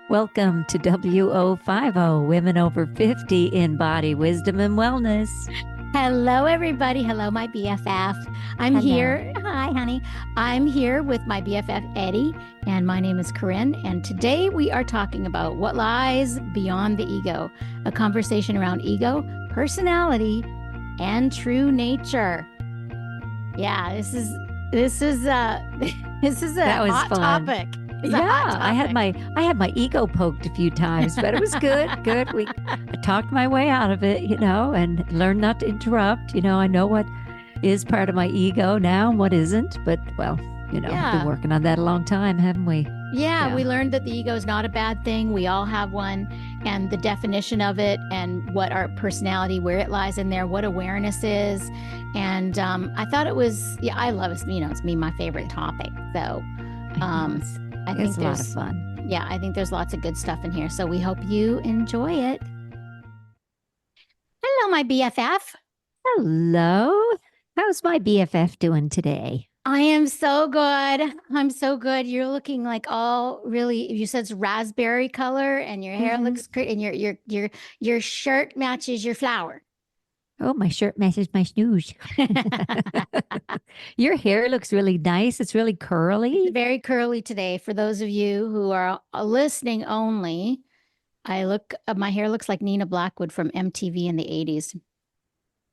Welcome to WO50, Women Over 50 in Body, Wisdom, and Wellness. Hello, everybody. Hello, my BFF. I'm Hello. here. Hi, honey. I'm here with my BFF, Eddi, and my name is Corrine. And today we are talking about what lies beyond the ego, a conversation around ego, personality, and true nature. Yeah, this is That was hot fun. topic. I had my ego poked a few times, but it was good. I talked my way out of it, and learned not to interrupt. I know what is part of my ego now and what isn't, but been working on that a long time, haven't we? Yeah, we learned that the ego is not a bad thing. We all have one, and the definition of it and what our personality, where it lies in there, what awareness is. And I thought it was, I love it. It's my favorite topic. So I think it's a lot of fun. Yeah, I think there's lots of good stuff in here. So we hope you enjoy it. Hello, my BFF. Hello. How's my BFF doing today? I am so good. I'm so good. You're looking like all really, you said it's raspberry color and your hair looks great and your shirt matches your flower. Oh, my shirt matches my snooze. Your hair looks really nice. It's really curly. It's very curly today. For those of you who are listening only, my hair looks like Nina Blackwood from MTV in the 80s,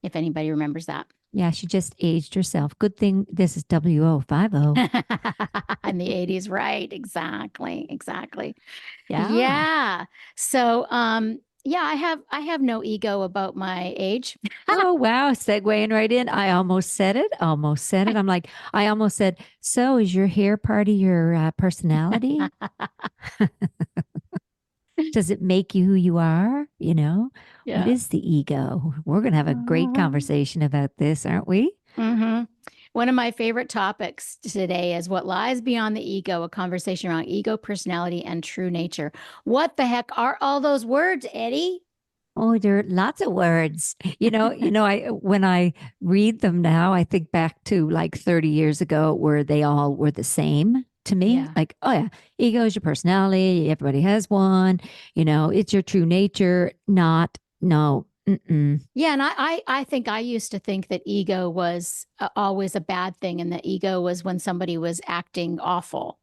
if anybody remembers that. Yeah, she just aged herself. Good thing this is WO50. In the 80s, right? Exactly. Yeah. Yeah. So, I have no ego about my age. Oh, wow. Segueing right in. I almost said it. I'm like, I almost said, so is your hair part of your personality? Does it make you who you are? Yeah. What is the ego? We're going to have a great conversation about this, aren't we? Mm-hmm. One of my favorite topics today is what lies beyond the ego, a conversation around ego, personality, and true nature. What the heck are all those words, Eddi? Oh, there are lots of words. When I read them now, I think back to like 30 years ago where they all were the same to me. Yeah. Like, oh yeah, ego is your personality. Everybody has one. It's your true nature. Not, no. Mm-mm. Yeah, and I think I used to think that ego was always a bad thing, and that ego was when somebody was acting awful,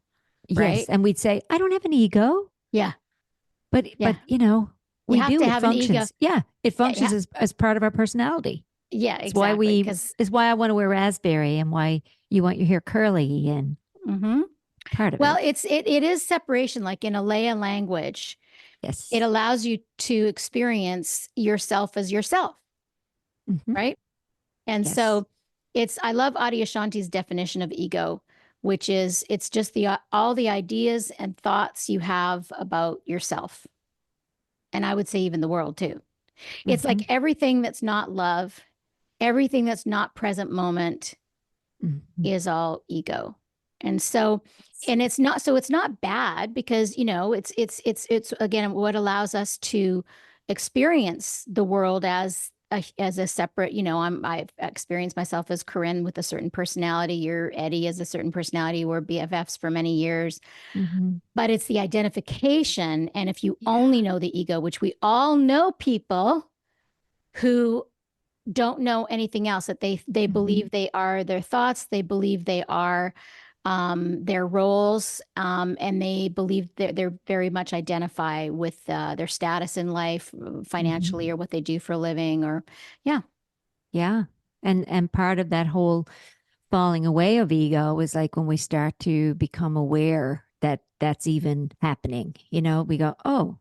right? Yes, and we'd say, I don't have an ego. Yeah, but we have do. to It have an ego. functions. Yeah, it functions as part of our personality. Yeah, It's exactly. It's why I want to wear raspberry and why you want your hair curly and part of well, it. it is separation, like in a Alea language. Yes, it allows you to experience yourself as yourself, right? And so I love Adyashanti's definition of ego, which is it's just all the ideas and thoughts you have about yourself. And I would say even the world too. It's like everything that's not love, everything that's not present moment is all ego. And so, and it's not bad because, it's again, what allows us to experience the world as a separate, I've experienced myself as Corrine with a certain personality. You're Eddi as a certain personality. We're BFFs for many years, but it's the identification. And if you only know the ego, which we all know people who don't know anything else, that they believe they are their thoughts, they believe they are their roles, and they believe they're very much identify with their status in life, financially, or what they do for a living, or yeah. And part of that whole falling away of ego is like when we start to become aware that that's even happening. We go, oh,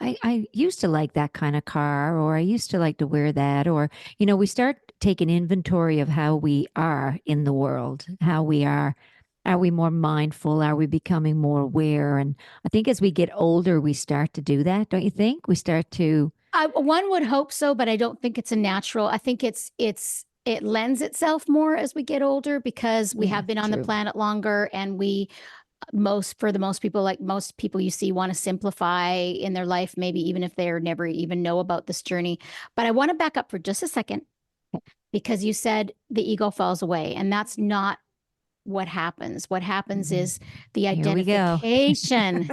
I used to like that kind of car, or I used to like to wear that, or we start taking inventory of how we are in the world, how we are. Are we more mindful? Are we becoming more aware? And I think as we get older, we start to do that, don't you think? We start to. One would hope so, but I don't think it's a natural. I think it lends itself more as we get older because we have been on the planet longer, and for the most people, like most people you see, want to simplify in their life, maybe even if they're never even know about this journey. But I want to back up for just a second, because you said the ego falls away, and that's not what happens. What happens is the identification.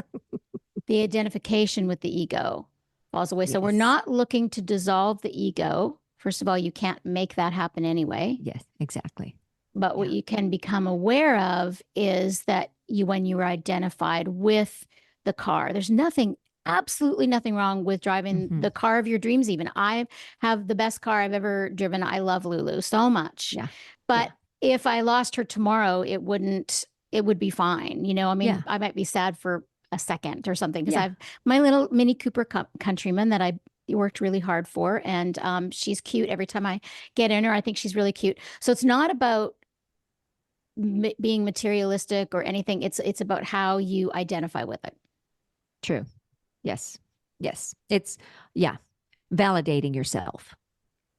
the identification with the ego falls away. So we're Yes. not looking to dissolve the ego. First of all, you can't make that happen anyway. Yes, exactly. But what Yeah. you can become aware of is that when you were identified with the car, there's nothing, absolutely nothing wrong with driving Hmm. the car of your dreams. Even I have the best car I've ever driven. I love Lulu so much. Yeah. But Yeah. if I lost her tomorrow, it would be fine. I mean, Yeah. I might be sad for a second or something because Yeah. I've my little Mini Cooper Countryman that I worked really hard for, and she's cute every time I get in her. I think she's really cute. So it's not about being materialistic or anything. It's about how you identify with it. True. Yes. Yes. It's, yeah, validating yourself.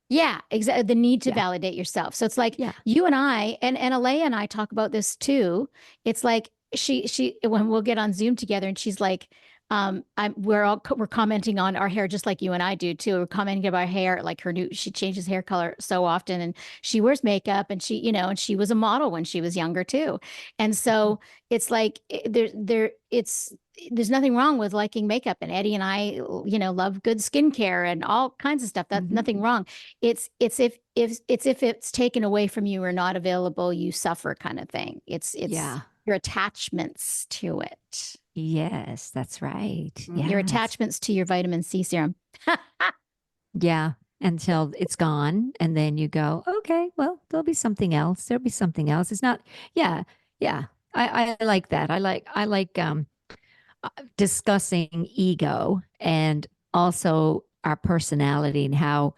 Yeah, exactly. The need to Yeah. validate yourself. So it's like Yeah. you and I and Alea and I talk about this too. It's like she when we'll get on Zoom together and she's like, we're commenting on our hair just like you and I do too. We're commenting about our hair, like she changes hair color so often and she wears makeup and and she was a model when she was younger too. And Mhm. so it's like there's nothing wrong with liking makeup, and Eddie and I, love good skincare and all kinds of stuff. That's Mhm. nothing wrong. It's if it's taken away from you or not available, you suffer kind of thing. It's Yeah. your attachments to it. Yes, that's right. Your Yeah, that's, attachments to your vitamin C serum. yeah, until it's gone. And then you go, okay, well, there'll be something else. There'll be something else. It's not, yeah, yeah. I like that. I like discussing ego and also our personality and how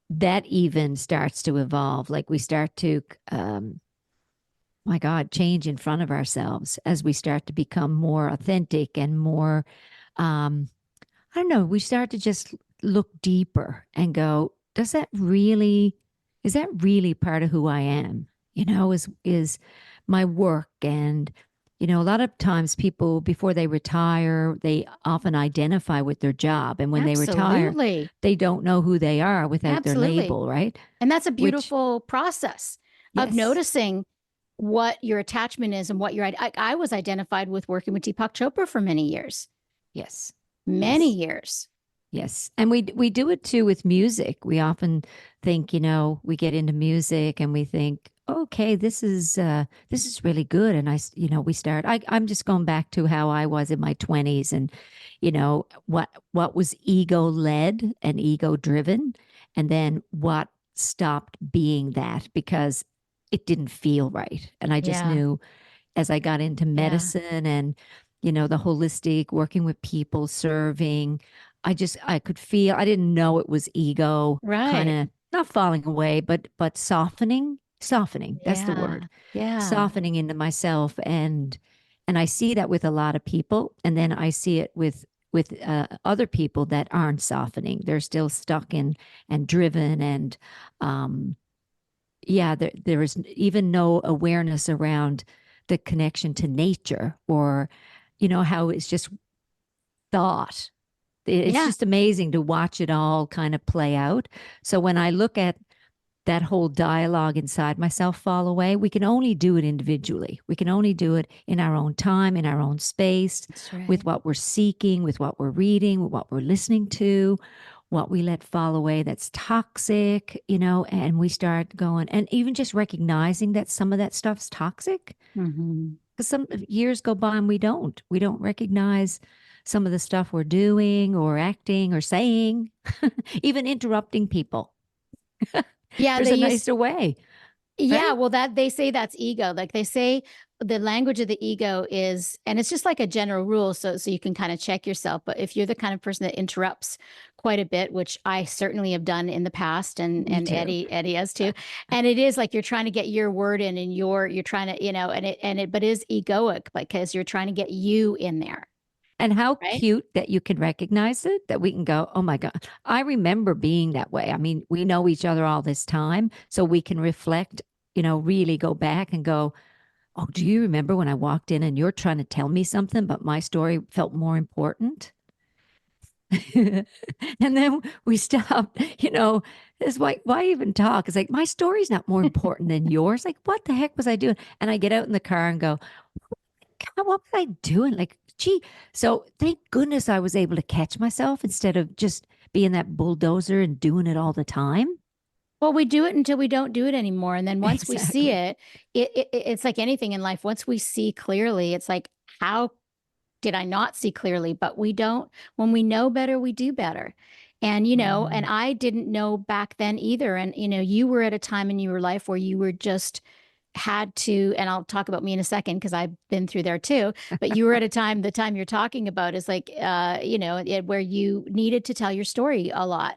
that even starts to evolve. Like we start to, my God, change in front of ourselves as we start to become more authentic and more, um, I don't know, we start to just look deeper and go, is that really part of who I am? Is my work and, a lot of times people before they retire, they often identify with their job. And when they retire, Absolutely. they don't know who they are without their Absolutely. label, right? And that's a Which, beautiful process of yes, noticing what your attachment is and what I was identified with working with Deepak Chopra for many years, yes, many yes. years. Yes. And we do it too with music. We often think, we get into music and we think, okay, this is really good. And we start I'm just going back to how I was in my 20s and what was ego led and ego driven and then what stopped being that because it didn't feel right. And I just Yeah. knew as I got into Yeah. medicine and, the holistic, working with people, serving, I could feel, I didn't know it was ego kind Right. of not falling away, but softening. That's the Yeah. word. Yeah. Softening into myself. And I see that with a lot of people. And then I see it with other people that aren't softening. They're still stuck in and driven and, yeah, there is even no awareness around the connection to nature or, how it's just thought. It's Yeah. just amazing to watch it all kind of play out. So when I look at that whole dialogue inside myself fall away, we can only do it individually. We can only do it in our own time, in our own space, That's with right. what we're seeking, with what we're reading, with what we're listening to, what we let fall away that's toxic, and we start going, and even just recognizing that some of that stuff's toxic. Hmm. Because some years go by and we don't recognize some of the stuff we're doing or acting or saying, even interrupting people. Yeah. There's They a use nicer way, Yeah, right? well, that they say that's ego. Like they say the language of the ego is, and it's just like a general rule. So you can kind of check yourself. But if you're the kind of person that interrupts quite a bit, which I certainly have done in the past, and Me too. Eddie has too, and it is like you're trying to get your word in, and you're trying to, but it is egoic because you're trying to get you in there, And how right? cute that you can recognize it, that we can go, oh my God, I remember being that way. I mean, we know each other all this time, so we can reflect, really go back and go, oh, do you remember when I walked in and you're trying to tell me something, but my story felt more important? And then we stop, it's like, why even talk? It's like, my story's not more important than yours. Like, what the heck was I doing? And I get out in the car and go, God, what was I doing? Like gee, so thank goodness I was able to catch myself instead of just being that bulldozer and doing it all the time. Well, we do it until we don't do it anymore. And then once we see Exactly. it, it's like anything in life. Once we see clearly, it's like, how did I not see clearly? But we don't, when we know better, we do better. And, and Mhm. I didn't know back then either. And, you were at a time in your life where you were just had to, and I'll talk about me in a second because I've been through there too, but you were at a time, the time you're talking about is like, where you needed to tell your story a lot.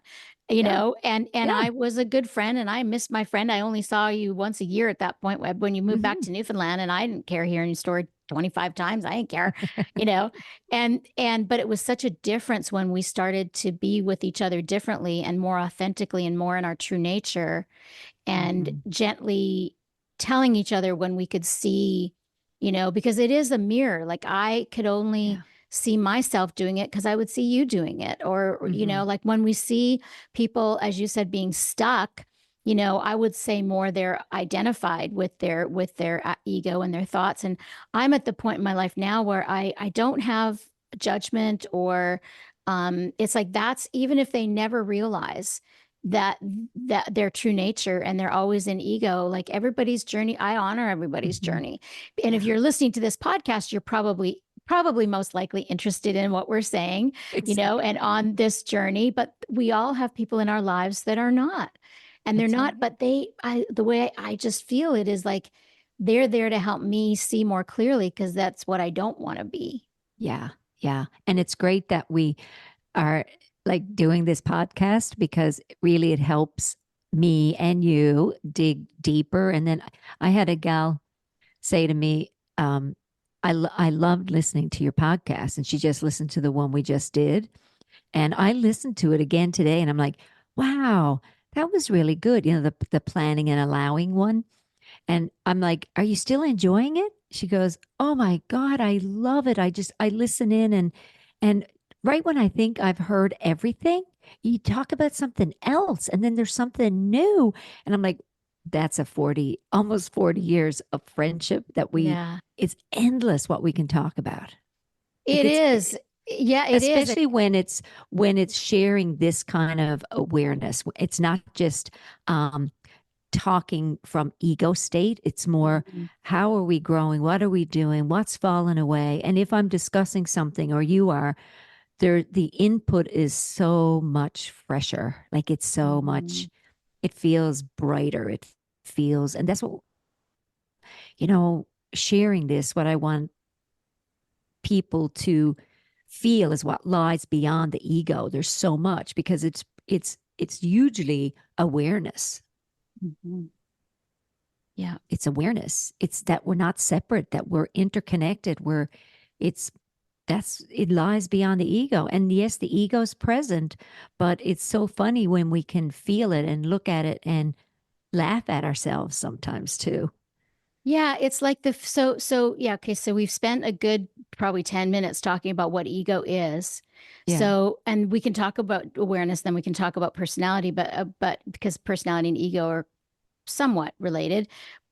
Yeah. And Yeah. I was a good friend and I missed my friend. I only saw you once a year at that point when you moved back Hmm. to Newfoundland, and I didn't care hearing your story 25 times. I didn't care, you know. But it was such a difference when we started to be with each other differently and more authentically and more in our true nature, and Hmm. gently telling each other when we could see, because it is a mirror. Like I could only Yeah. see myself doing it because I would see you doing it. Or, Hmm. like when we see people, as you said, being stuck, I would say more they're identified with their ego and their thoughts. And I'm at the point in my life now where I don't have judgment, or it's like, that's, even if they never realize that their true nature and they're always in ego, like everybody's journey, I honor everybody's Hmm. journey. And if Yeah. you're listening to this podcast, you're probably most likely interested in what we're saying, and Exactly. on this journey. But we all have people in our lives that are not, and they're That's not, right. but the way I just feel it is like they're there to help me see more clearly, because that's what I don't want to be. Yeah. Yeah. And it's great that we are like doing this podcast because really it helps me and you dig deeper. And then I had a gal say to me, I loved listening to your podcast. And she just listened to the one we just did. And I listened to it again today and I'm like, wow, that was really good. The planning and allowing one. And I'm like, are you still enjoying it? She goes, oh my God, I love it. I listen in and right when I think I've heard everything, you talk about something else and then there's something new. And I'm like, that's a 40, almost 40 years of friendship that Yeah, it's endless what we can talk about. Like it is. Yeah, it is. especially when it's sharing this kind of awareness. It's not just um talking from ego state. It's more, Mhm. how are we growing? What are we doing? What's fallen away? And if I'm discussing something or you are, the input is so much fresher. Like it's so much, Mhm. it feels brighter. It feels, and that's what, you know, sharing this, what I want people to feel is what lies beyond the ego. There's so much because it's hugely awareness. Mhm. Yeah. It's awareness. It's that we're not separate, that we're interconnected. It's, it lies beyond the ego. And yes, the ego's present, but it's so funny when we can feel it and look at it and laugh at ourselves sometimes too. Yeah, it's like yeah, okay, so we've spent a good probably 10 minutes talking about what ego is. Yeah. So, and we can talk about awareness, then we can talk about personality, but because personality and ego are somewhat related,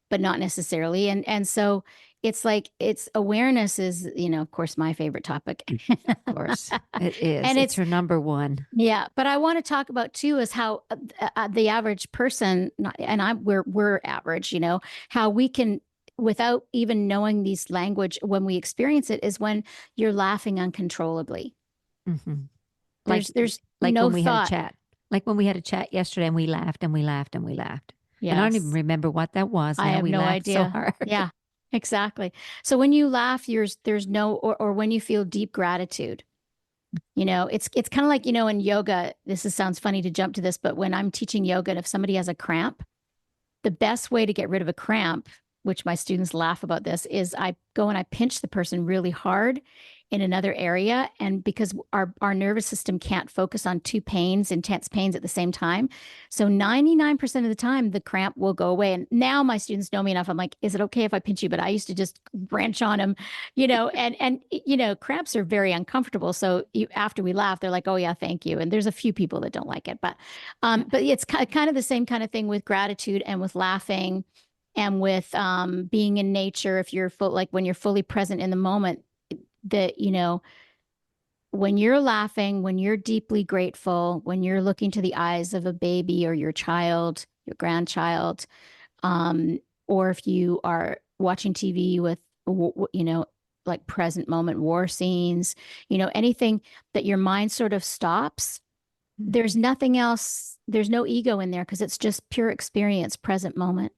but not necessarily. And so it's like, it's awareness is, of course, my favorite topic. Of course. It is. And It's it's, her number one. yeah, but I want to talk about too is how the average person, and we're average, how we can, without even knowing these language, when we experience it, is when you're laughing uncontrollably. Hmm. Like There's like no when we had a thought. chat. Like when we had a chat yesterday and we laughed and we laughed and we laughed. And I don't even Yes, remember what that was. I Now have we no laughed so idea. hard. Yeah, exactly. So when you laugh, there's no, or when you feel deep gratitude. It's kind of like, in yoga, sounds funny to jump to this, but when I'm teaching yoga, and if somebody has a cramp, the best way to get rid of a cramp, which my students laugh about this, is I go and I pinch the person really hard in another area. And because our nervous system can't focus on two pains, intense pains at the same time. So 99% of the time, the cramp will go away. And now my students know me enough. I'm like, is it okay if I pinch you? But I used to just branch on them, cramps are very uncomfortable. So after we laugh, they're like, oh yeah, thank you. And there's a few people that don't like it, but it's kind of the same kind of thing with gratitude and with laughing and with being in nature. If you're like when you're fully present in the moment, that, when you're laughing, when you're deeply grateful, when you're looking to the eyes of a baby or your child, your grandchild, um, or if you are watching TV with, like present moment war scenes, anything that your mind sort of stops, there's nothing else, there's no ego in there because it's just pure experience, present moment.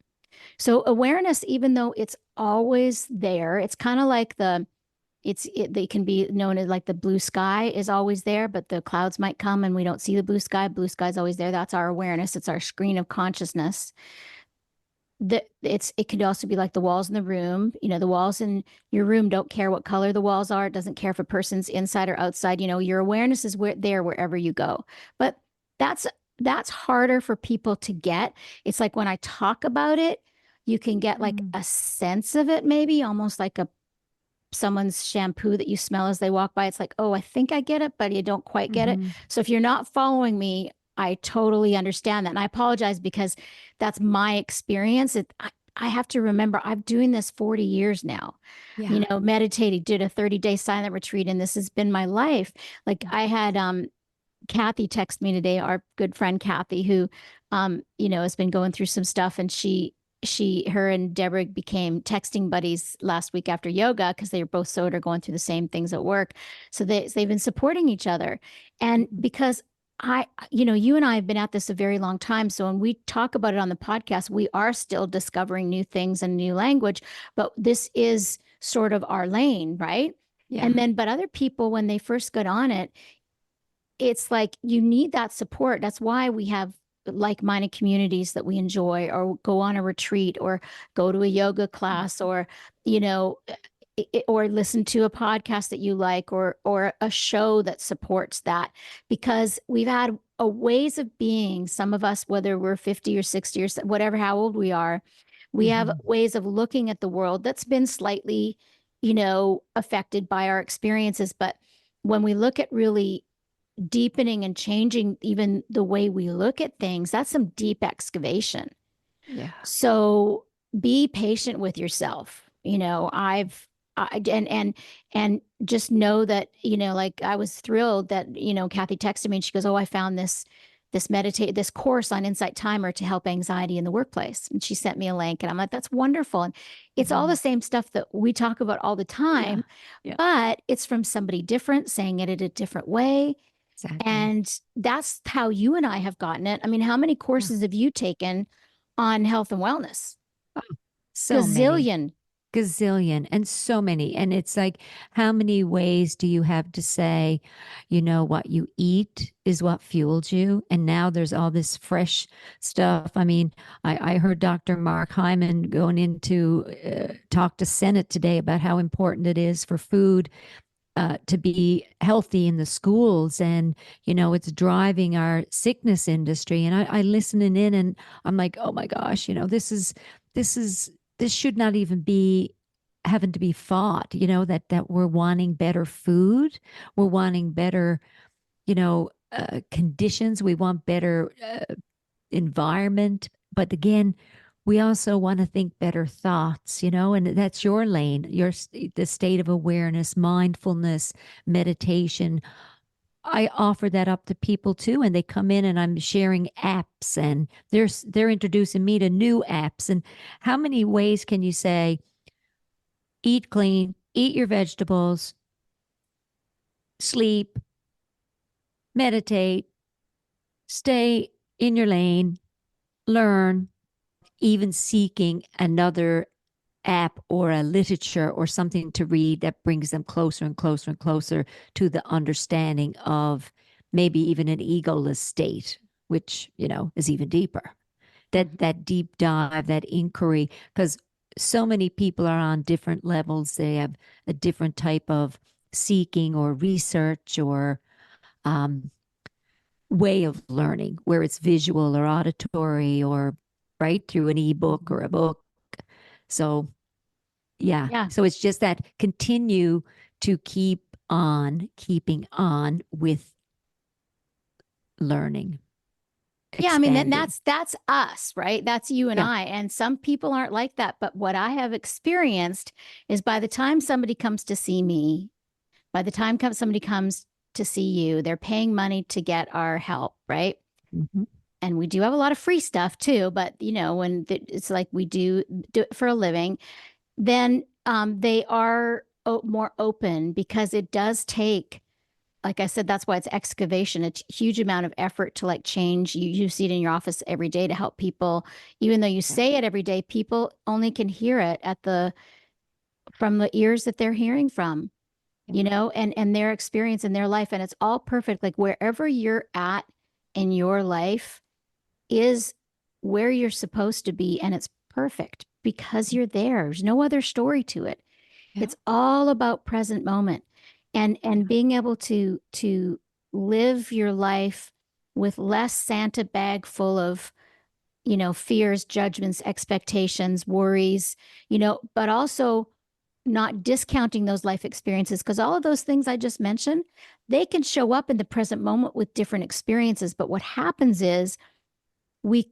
So awareness, even though it's always there, it's kind of like they can be known as like the blue sky is always there, but the clouds might come and we don't see the blue sky. Blue sky is always there. That's our awareness. It's our screen of consciousness. It could also be like the walls in the room. The walls in your room don't care what color the walls are. It doesn't care if a person's inside or outside. Your awareness is there wherever you go. But that's that's harder for people to get. It's like when I talk about it, you can get like a sense of it, maybe almost like someone's shampoo that you smell as they walk by. It's like, oh, I think I get it, but you don't quite get it. So if you're not following me, I totally understand that. And I apologize because that's my experience. I have to remember I've doing this 40 years now, meditating, did a 30-day silent retreat, and this has been my life. Like I had Kathy text me today, our good friend Kathy, who has been going through some stuff, and her and Deborah became texting buddies last week after yoga because they were both sort of going through the same things at work. So they've been supporting each other. And because you and I have been at this a very long time. So when we talk about it on the podcast, we are still discovering new things and new language, but this is sort of our lane, right? Yeah. And then, but other people, when they first got on it, it's like you need that support. That's why we have like-minded communities that we enjoy, or go on a retreat, or go to a yoga class, or or listen to a podcast that you like, or a show that supports that, because we've had a ways of being, some of us, whether we're 50 or 60 or whatever, how old we are, we have ways of looking at the world that's been slightly affected by our experiences. But when we look at really deepening and changing even the way we look at things, that's some deep excavation. Yeah. So be patient with yourself. And just know that, like I was thrilled that, Kathy texted me and she goes, oh, I found this course on Insight Timer to help anxiety in the workplace. And she sent me a link, and I'm like, that's wonderful. And it's all the same stuff that we talk about all the time, but it's from somebody different saying it in a different way. Exactly. And that's how you and I have gotten it. I mean, how many courses have you taken on health and wellness? Oh, so Gazillion. Gazillion, and so many. And it's like, how many ways do you have to say, what you eat is what fueled you? And now there's all this fresh stuff. I mean, I heard Dr. Mark Hyman going into talk to Senate today about how important it is for food to be healthy in the schools, and it's driving our sickness industry. And I listening in, and I'm like, oh my gosh, this should not even be having to be fought. That we're wanting better food, we're wanting better conditions, we want better environment, but again, we also want to think better thoughts, and that's your lane, the state of awareness, mindfulness, meditation. I offer that up to people too, and they come in, and I'm sharing apps, and they're introducing me to new apps. And how many ways can you say, eat clean, eat your vegetables, sleep, meditate, stay in your lane, learn, even seeking another app or a literature or something to read that brings them closer and closer and closer to the understanding of maybe even an egoless state, which, is even deeper. That deep dive, that inquiry, because so many people are on different levels. They have a different type of seeking or research or way of learning, where it's visual or auditory or right through an ebook or a book. So Yeah. So it's just that continue to keep on keeping on with learning. Yeah, I mean, Expanding. that's us, right? That's you and Yeah. I. And some people aren't like that. But what I have experienced is by the time somebody comes to see me, By the time somebody comes to see you, they're paying money to get our help, right? Mm-hmm. And we do have a lot of free stuff too, but when it's like we do it for a living, then they are more open, because it does take, like I said, that's why it's excavation. It's a huge amount of effort to like change. You see it in your office every day to help people. Even though you Yeah. say it every day, people only can hear it from the ears that they're hearing from, Yeah. and their experience in their life. And it's all perfect. Like wherever you're at in your life is where you're supposed to be. And it's perfect because you're there. There's no other story to it. Yeah. It's all about present moment, and being able to live your life with less Santa bag full of, fears, judgments, expectations, worries, but also not discounting those life experiences, because all of those things I just mentioned, they can show up in the present moment with different experiences. But what happens is we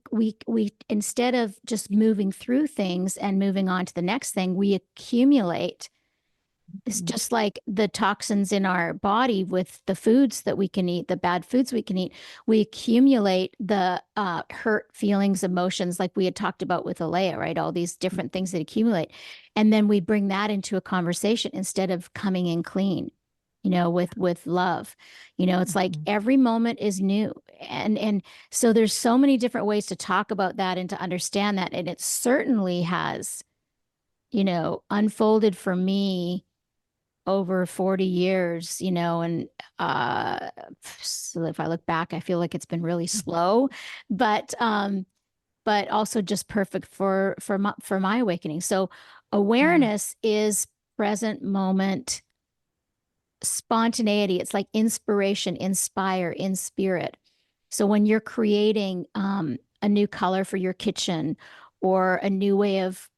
instead of just moving through things and moving on to the next thing, we accumulate. It's Mhm. just like the toxins in our body with the foods that we can eat, the bad foods we can eat. We accumulate the hurt feelings, emotions, like we had talked about with Alea, right? All these different things that accumulate. And then we bring that into a conversation instead of coming in clean, with love. It's like Mhm. every moment is new. And so there's so many different ways to talk about that and to understand that. And it certainly has, unfolded for me over 40 years, and uh so if I look back, I feel like it's been really slow, but also just perfect for my awakening. So Yeah. awareness is present moment spontaneity. It's like inspiration, inspire, in spirit. So when you're creating a new color for your kitchen, or a new way of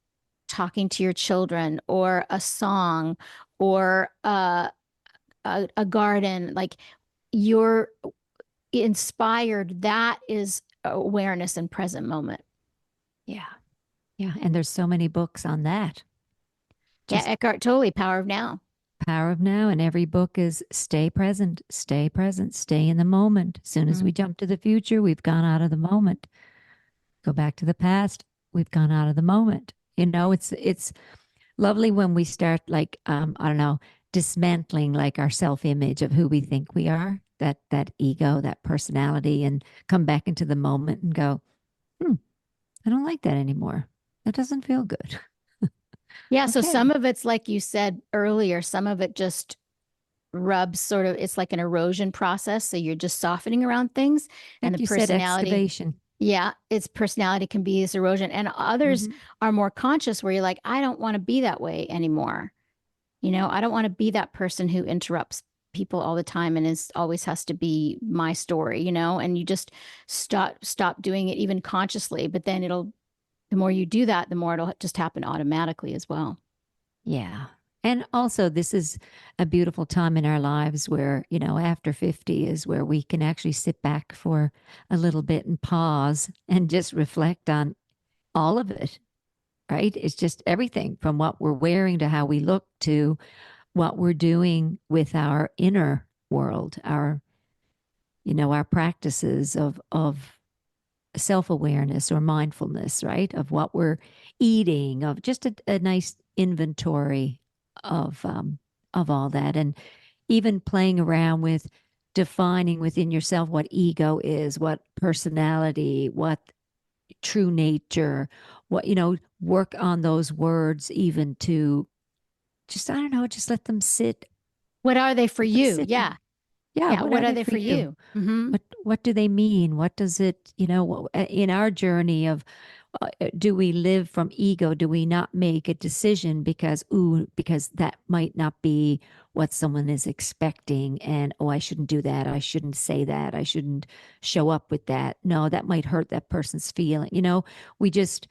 talking to your children, or a song, or a garden, like you're inspired, that is awareness and present moment. Yeah. Yeah. And there's so many books on that. Yeah, Just Eckhart Tolle, Power of Now. Power of Now. And every book is stay present, stay in the moment. As soon as we Mm. jump to the future, we've gone out of the moment. Go back to the past, we've gone out of the moment. It's lovely when we start like I don't know, dismantling like our self-image of who we think we are, that ego, that personality, and come back into the moment and go, hmm, I don't like that anymore. That doesn't feel good. Yeah, so some Okay. of it's like you said earlier, some of it just rubs sort of, it's like an erosion process. So you're just softening around things, and the Like you said, personality, excavation. yeah, its personality can be this erosion. And others Hmm. are more conscious, where you're like, I don't want to be that way anymore. I don't want to be that person who interrupts people all the time and is always has to be my story, and you just stop doing it even consciously. But then the more you do that, the more it'll just happen automatically as well. Yeah. And also, this is a beautiful time in our lives where, after 50 is where we can actually sit back for a little bit and pause and just reflect on all of it, right? It's just everything from what we're wearing to how we look to what we're doing with our inner world, our practices of self-awareness or mindfulness, right? Of what we're eating, of just a nice inventory of all that. And even playing around with defining within yourself what ego is, what personality, what true nature, work on those words even to just, I don't know, just What are they for let them you? sit Yeah. there. Yeah, Yeah. what What are are they they for for you? you? Hmm. What do they mean? What does it, in our journey of do we live from ego? Do we not make a decision because that might not be what someone is expecting, and oh, I shouldn't do that. I shouldn't say that. I shouldn't show up with that. No, that might hurt that person's feeling. We just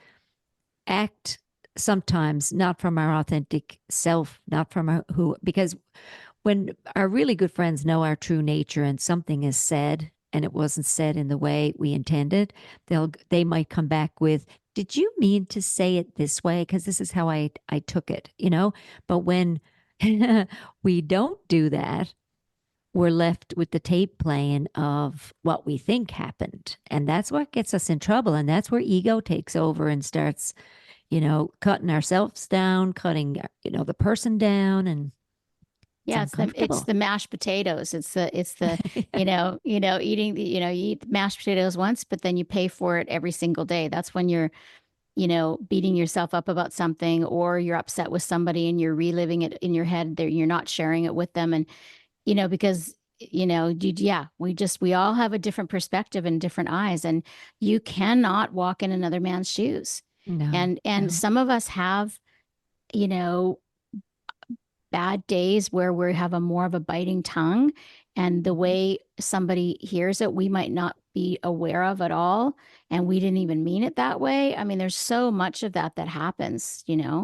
act sometimes not from our authentic self, not from our who, because when our really good friends know our true nature and something is said and it wasn't said in the way we intended, they might come back with, did you mean to say it this way? Because this is how I took it. But when we don't do that, we're left with the tape playing of what we think happened. And that's what gets us in trouble. And that's where ego takes over and starts, cutting ourselves down, cutting, the person down. And it's Yeah, it's uncomfortable. the mashed potatoes. It's the eating you eat mashed potatoes once, but then you pay for it every single day. That's when you're beating yourself up about something, or you're upset with somebody and you're reliving it in your head. There, you're not sharing it with them, and because yeah, we all have a different perspective and different eyes, and you cannot walk in another man's shoes. No, And no. some of us have, you know, bad days where we have a more of a biting tongue, and the Mhm. way somebody hears it, we might not be aware of at all, and we didn't even mean it that way. I mean, there's so much of that that happens. And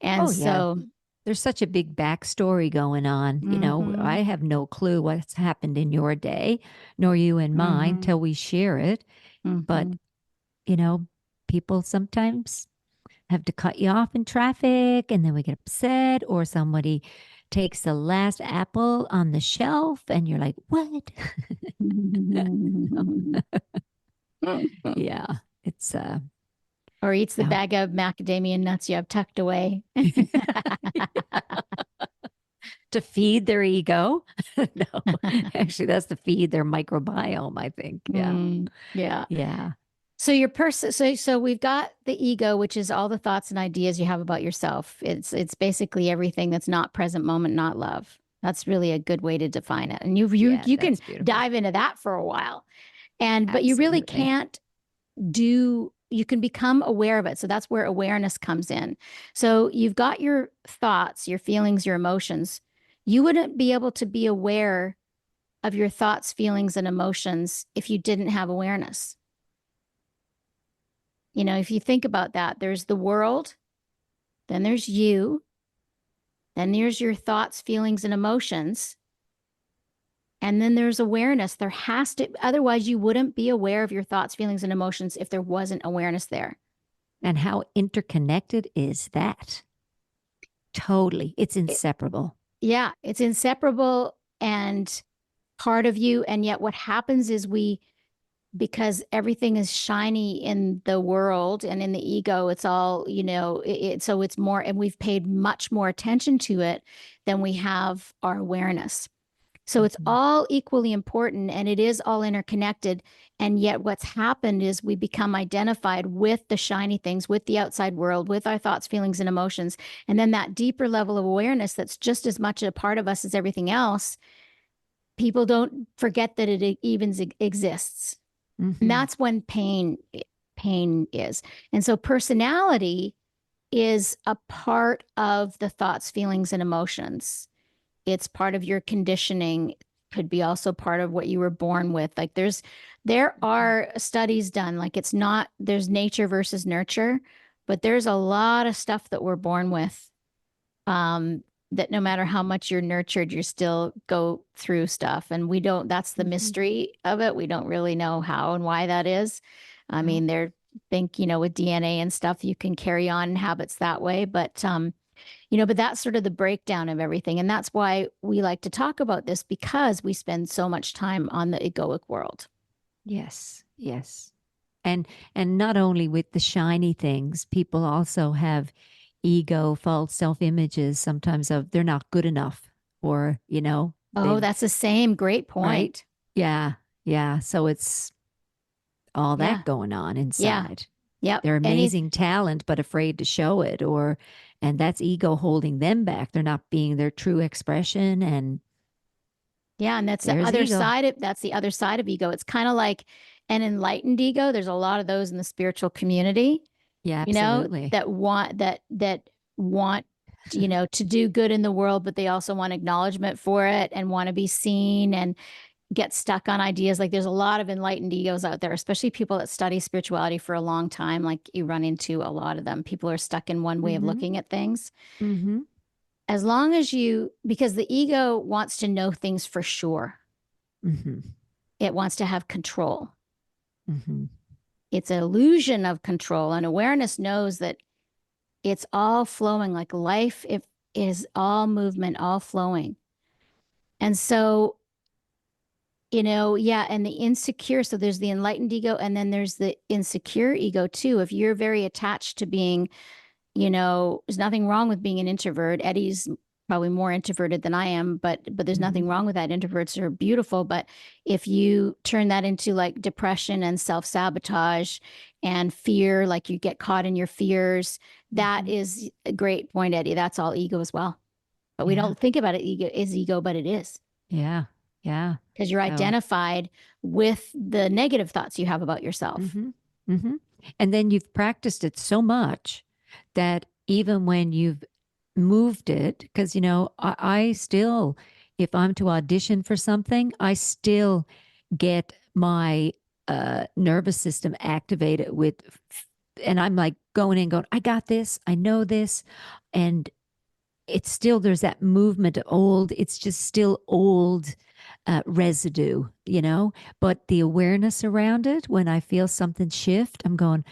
Oh, yeah. so, There's such a big backstory going on. mm-hmm, I have no clue what's happened in your day, nor you in mine, mm-hmm, till we share it. mm-hmm. But, you know, people sometimes have to cut you off in traffic and then we get upset, or somebody takes the last apple on the shelf and you're like, what? Yeah, it's Or eats the yeah. bag of macadamia nuts you have tucked away. To feed their ego. No, actually, that's to feed their microbiome, I think. Yeah. Yeah. Yeah. So your person, so we've got the ego, which is all the thoughts and ideas you have about yourself. It's basically everything that's not present moment, not love. That's really a good way to define it. And Yeah, you can that's beautiful. dive into that for a while. But you really Absolutely. can't you can become aware of it. So that's where awareness comes in. So you've got your thoughts, your feelings, your emotions. You wouldn't be able to be aware of your thoughts, feelings, and emotions if you didn't have awareness. If you think about that, there's the world, then there's you, then there's your thoughts, feelings, and emotions. And then there's awareness. There has to, otherwise, you wouldn't be aware of your thoughts, feelings, and emotions if there wasn't awareness there. And how interconnected is that? Totally. It's It, inseparable. yeah, it's inseparable and part of you. And yet, what happens is because everything is shiny in the world and in the ego, it's all, so it's more, and we've paid much more attention to it than we have our awareness. So it's Mhm. all equally important and it is all interconnected. And yet, what's happened is we become identified with the shiny things, with the outside world, with our thoughts, feelings, and emotions. And then that deeper level of awareness that's just as much a part of us as everything else, people don't forget that it even exists. And Mhm. that's when pain is. And so personality is a part of the thoughts, feelings, and emotions. It's part of your conditioning, could be also part of what you were born with. Like there Mhm. are studies done, like it's not, there's nature versus nurture, but there's a lot of stuff that we're born with, um that no matter how much you're nurtured, you still go through stuff, and we don't, that's the Mhm. mystery of it. We don't really know how and why that is. I No. mean, they're think, with DNA and stuff, you can carry on habits that way, but that's sort of the breakdown of everything. And that's why we like to talk about this, because we spend so much time on the egoic world. Yes. Yes. And and not only with the shiny things, people also have ego, false self-images sometimes of they're not good enough, or, Oh, they've that's the same. Great right. point. Yeah. Yeah. So it's all Yeah. that going on Yeah. inside. Yep. They're amazing talent, but afraid to show it, and that's ego holding them back. They're not being their true expression. And Yeah. And there's ego. that's the other side of ego. It's kind of like an enlightened ego. There's a lot of those in the spiritual community, Yeah, absolutely. that want, to do good in the world, but they also want acknowledgement for it and want to be seen and get stuck on ideas. Like there's a lot of enlightened egos out there, especially people that study spirituality for a long time. Like you run into a lot of them. People are stuck in one way of Mm-hmm. looking at things. Mm-hmm. As long as because the ego wants to know things for sure, Mm-hmm. it wants to have control. Mm-hmm. It's an illusion of control. And awareness knows that it's all flowing like life. If is all movement, all flowing. And so, yeah, and the insecure, so there's the enlightened ego, and then there's the insecure ego too. If you're very attached to being, there's nothing wrong with being an introvert. Eddi's probably more introverted than I am, but there's nothing wrong with that. Introverts are beautiful, but if you turn that into like depression and self-sabotage and fear, like you get caught in your fears, that is a great point, Eddi. That's all ego as well. But we don't think about it ego, but it is. Yeah. Yeah. Because you're So, identified with the negative thoughts you have about yourself. And then you've practiced it so much that even when you've moved it, because, I still, if I'm to audition for something, I still get my nervous system activated and I'm like going in, going, I got this, I know this. And it's still, there's that movement of old, it's just still old residue, but the awareness around it, when I feel something shift, I'm going,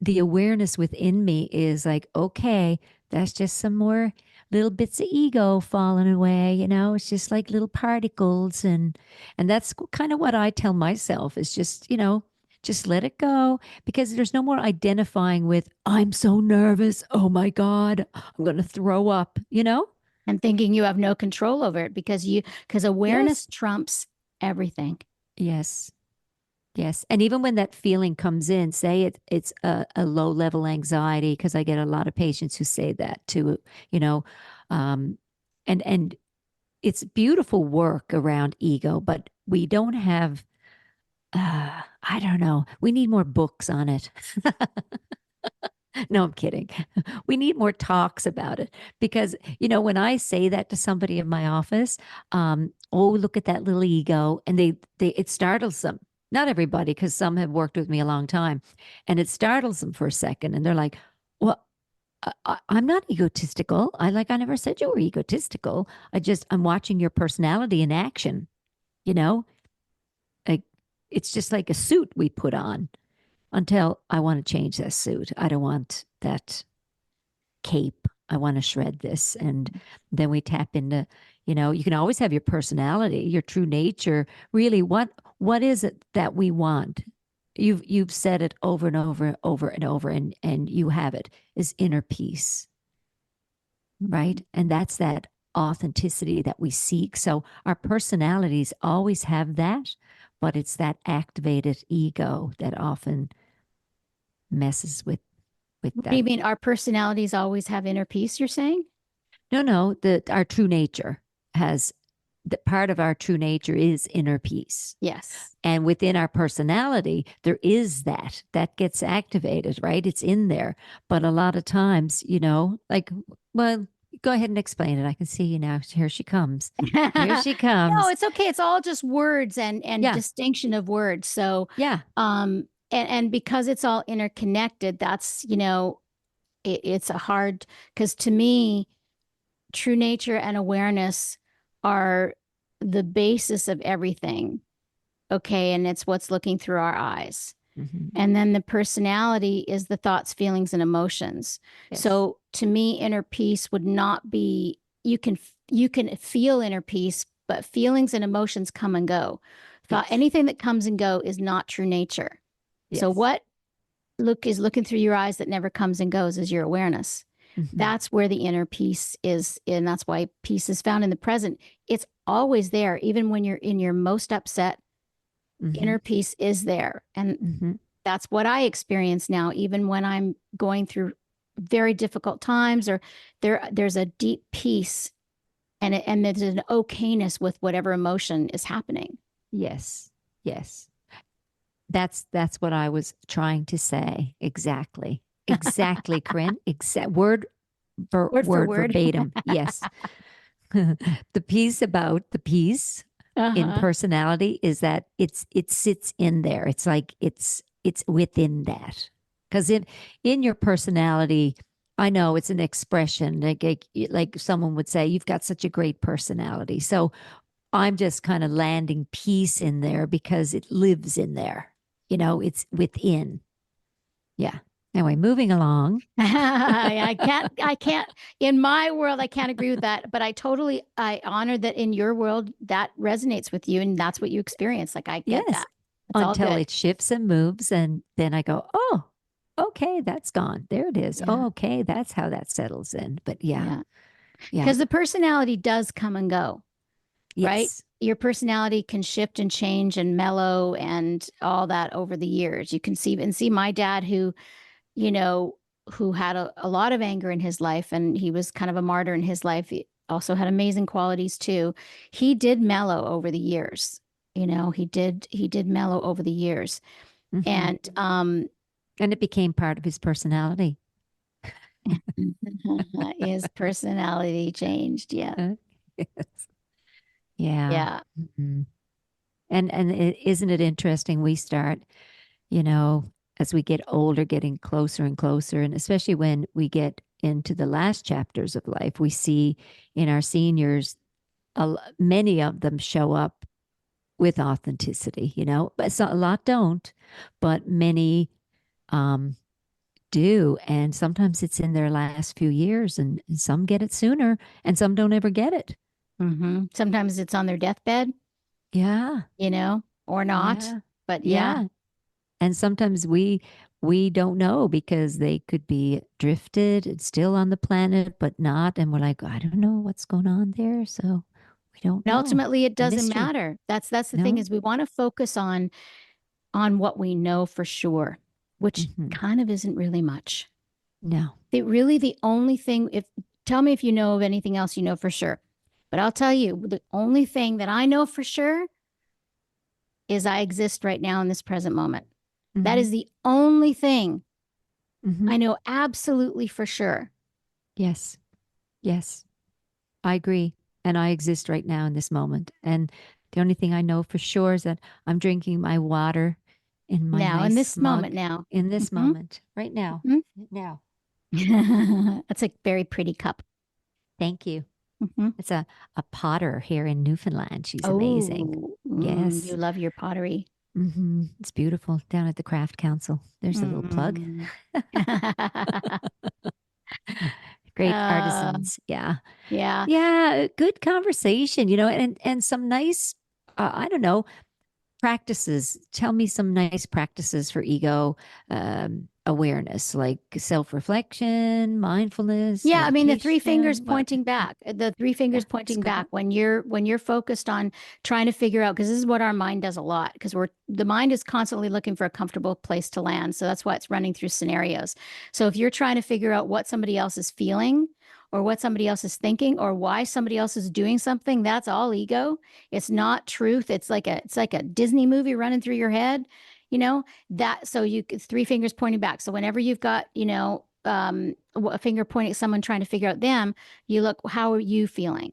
the awareness within me is like, okay, that's just some more little bits of ego falling away, it's just like little particles. And that's kind of what I tell myself is just let it go, because there's no more identifying with, I'm so nervous. Oh my God, I'm going to throw up, And thinking you have no control over it because awareness trumps everything. Yes. Yes. And even when that feeling comes in, say it's a low level anxiety, because I get a lot of patients who say that too, um, and it's beautiful work around ego, but we don't have, I don't know, we need more books on it. No, I'm kidding. We need more talks about it, because, when I say that to somebody in my office, oh, look at that little ego, and it startles them. Not everybody, because some have worked with me a long time, and it startles them for a second, and they're like, well, I'm not egotistical. I never said you were egotistical. I'm watching your personality in action, you know, like it's just like a suit we put on until I want to change that suit. I don't want that cape. I want to shred this. And then we tap into, you can always have your personality, your true nature. Really, what is it that we want? You've said it over and over and over, and you have it, is inner peace. Right. And that's that authenticity that we seek. So our personalities always have that, but it's that activated ego that often messes with What do that. you mean our personalities always have inner peace, you're saying? No, our true nature has, the part of our true nature is inner peace. Yes. And within our personality, there is that gets activated, right? It's in there. But a lot of times, like, well, go ahead and explain it. I can see you now. Here she comes. Here she No, comes. it's okay. It's all just words and Yeah. distinction of words. So, Yeah. and because it's all interconnected, that's, it's a hard, because to me, true nature and awareness are the basis of everything. Okay. And it's what's looking through our eyes. And then the personality is the thoughts, feelings, and emotions. Yes. So to me, inner peace would not be, you can feel inner peace, but feelings and emotions come and go. Thought, anything that comes and go is not true nature. Yes. So what is looking through your eyes that never comes and goes is your awareness. That's where the inner peace is. And that's why peace is found in the present. It's always there. Even when you're in your most upset, inner peace is there. And that's what I experience now, even when I'm going through very difficult times, or there's a deep peace and there's an okayness with whatever emotion is happening. Yes. Yes. That's what I was trying to say. Exactly. Exactly, Corinne. Word for word verbatim. Yes. The piece about the peace in personality is that it sits in there. It's like it's within that. Because in your personality, I know it's an expression, like someone would say, you've got such a great personality. So I'm just kind of landing peace in there because it lives in there. It's within. Yeah. Anyway, moving along. I can't, in my world, I can't agree with that, but I honor that in your world that resonates with you and that's what you experience. Like, I get Yes, that. It's all until good. it shifts and moves. And then I go, oh, okay, that's gone. There it is. Yeah. Oh, okay, that's how that settles in. But yeah, Yeah. yeah, Because the personality does come and go, right? yes. Your personality can shift and change and mellow and all that over the years. You can see my dad you know, who had a lot of anger in his life and he was kind of a martyr in his life. He also had amazing qualities too. He did mellow over the years. He did mellow over the years. Hmm. And And it became part of his personality. his personality changed. Yeah. Yes. Yeah. Yeah. Mhm. And isn't it interesting? We start, you know, as we get older, getting closer and closer, and especially when we get into the last chapters of life, we see in our seniors, many of them show up with authenticity, but a lot don't, but many um, do. And sometimes it's in their last few years, and some get it sooner, and some don't ever get it. Sometimes it's on their deathbed, Yeah. or not. Yeah. But yeah. Yeah. And sometimes we don't know because they could be drifted and still on the planet, but not. And we're like, I don't know what's going on there. So we don't And know. ultimately it A doesn't mystery. matter. That's the thing No? is we want to focus on what we know for sure, which Hmm. kind of isn't really much. No. The only thing, if tell me if you know of anything else you know for sure. But I'll tell you, the only thing that I know for sure is I exist right now in this present moment. That Hmm. is the only thing Hmm. I know absolutely for sure. Yes. Yes. I agree. And I exist right now in this moment. And the only thing I know for sure is that I'm drinking my water in my Now, in nice this moment mug now. in this Hmm. moment, right now. Hmm. Now. That's a very pretty cup. Thank you. Hmm. It's a potter here in Newfoundland. She's amazing. Oh, you Yes. love your pottery. It's beautiful down at the Craft Council. There's a little plug. Mm. Great uh, artisans. Yeah. yeah. Yeah. Good conversation, and some nice, I don't know, practices. Tell me some nice practices for ego awareness, like self-reflection, mindfulness, Yeah, I mean the three fingers meditation. What? pointing back, the three Yeah, fingers let's pointing back go. when you're focused on trying to figure out, because this is what our mind does a lot, because the mind is constantly looking for a comfortable place to land. So that's why it's running through scenarios. So if you're trying to figure out what somebody else is feeling or what somebody else is thinking or why somebody else is doing something, that's all ego. It's not truth. It's like a Disney movie running through your head, that so you three fingers pointing back. So whenever you've got, a finger pointing at someone trying to figure out them, you look, how are you feeling?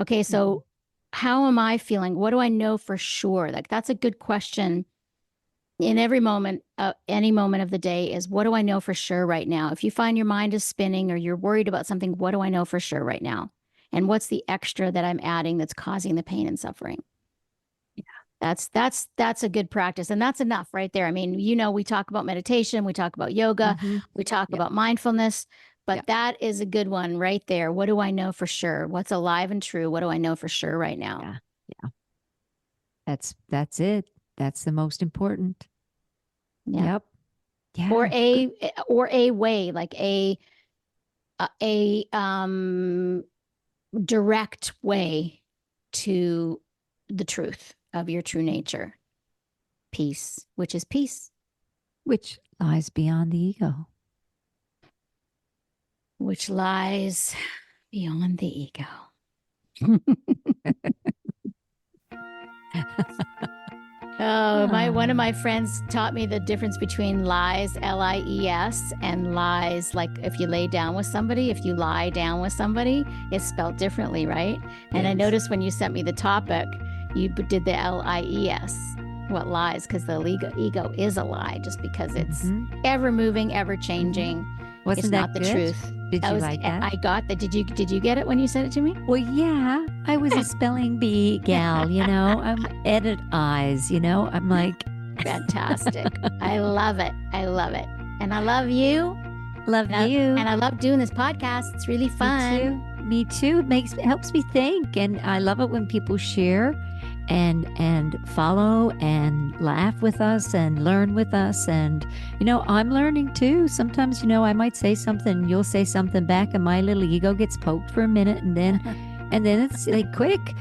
Okay, Mhm. so how am I feeling? What do I know for sure? Like that's a good question in every moment, any moment of the day is what do I know for sure right now? If you find your mind is spinning or you're worried about something, what do I know for sure right now? And what's the extra that I'm adding that's causing the pain and suffering? That's a good practice. And that's enough right there. I mean, we talk about meditation, we talk about yoga, Mm-hmm. we talk Yep. about mindfulness, but Yep. that is a good one right there. What do I know for sure? What's alive and true? What do I know for sure right now? Yeah. Yeah. That's it. That's the most important. Yeah. Yep. Or Yeah. Good. a way, like a direct way to the truth of your true nature. Peace, which is peace, Which lies beyond the ego. which lies beyond the ego. Oh, my one of my Ah, friends taught me the difference between lies, Lies, and lies. Like if you lay down with somebody, if you lie down with somebody, it's spelled differently, right? And I yes. noticed when you sent me the topic, you did the Lies. What lies? Because the ego is a lie, just because it's Mm-hmm. ever moving, ever Mm-hmm. changing. It's Wasn't not that the good? truth. Did you like that? I got that. Did you get it when you sent it to me? Well, yeah, I was a spelling bee gal, I'm edit eyes, I'm like, Fantastic. I love it. I love it. And I love you. Love you. And I love doing this podcast. It's really fun. Me too. It helps me think. And I love it when people share and follow and laugh with us and learn with us. And, I'm learning too. Sometimes, I might say something, you'll say something back, and my little ego gets poked for a minute, and then it's like quick.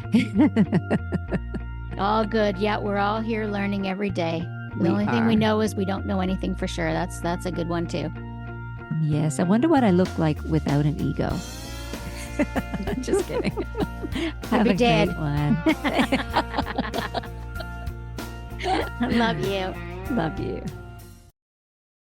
All good. Yeah, we're all here learning every day. The only thing we know is we don't know anything for sure. That's a good one too. Yes. I wonder what I look like without an ego. Just kidding. Have a dead. Great one. Love you. Love you.